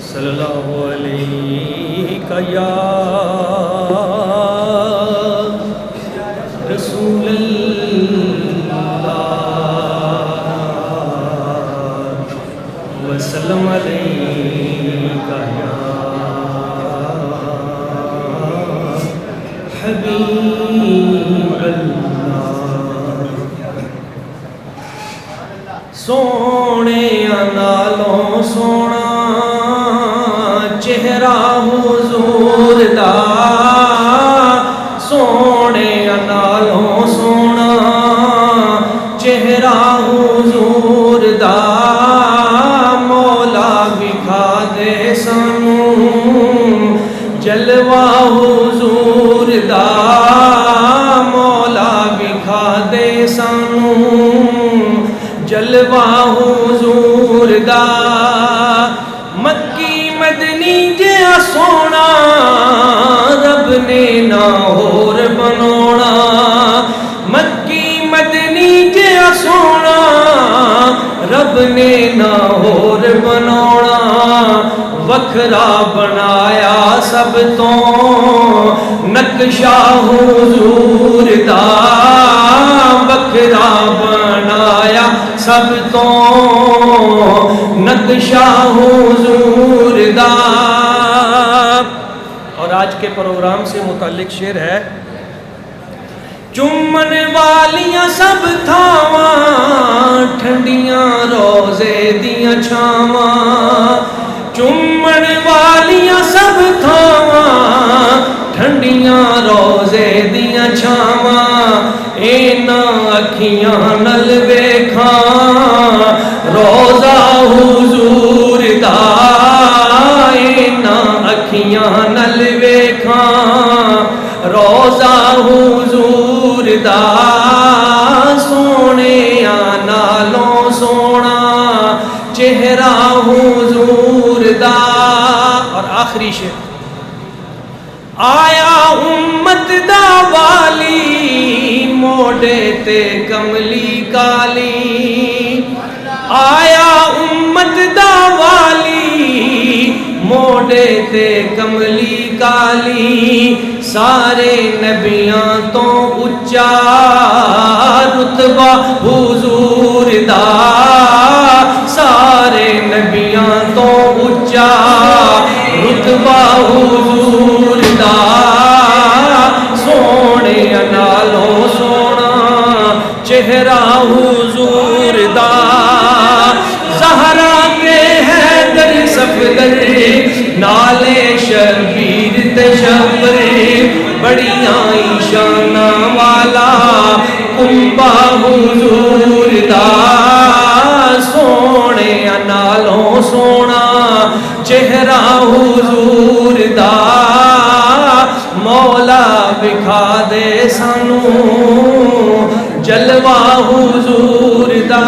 صلی اللہ علیہ یا رسول اللہ وسلم علیکہ یا حبیب اللہ سونے نالوں سونا چہرہ حضور دا سونے نالوں سونا چہرہ حضور دا مولا وکھا دے سانوں جلوہ حضور دا مولا وکھا دے سانوں جلوہ حضور دا مکی مدنی جیا سونا رب نے نہ ہور بنونا مکی مدنی جیا سونا رب نے نہ ہور بنونا وکھرا بنایا سب تو نقشہ حضور دا وکھرا بنایا سب تو نقشہ حضور دا۔ اور آج کے پروگرام سے متعلق شعر ہے چمن والیاں سب تھاواں ٹھنڈیاں روزے دیاں چھاواں چمن والیاں سب تھاواں ٹھنڈیاں روزے دیاں چھاواں اینا اکھیاں نل ویکھاں روزہ حضور دا اینا اکھیاں نل ویکھاں روزہ حضور دا سونے نالوں سونا چہرہ حضور دا۔ اور آخری شعر آیا امت دا والی موڑے تے کملی کالی آیا امت دا والی موڑے تے کملی کالی سارے نبیاں تو اچا رتبہ حضور دا سارے نبیاں تو اچا رتبہ حضور دا سونے نالوں سونا چہرہ حضور دا زہرا کے حیدر صفدر نالے شبیر تشبر بڑیاں شانہ والا کنبہ حضور دا سونے نالوں سونا چہرہ حضور دا مولا وکھا دے سانوں جلوہ حضور دا۔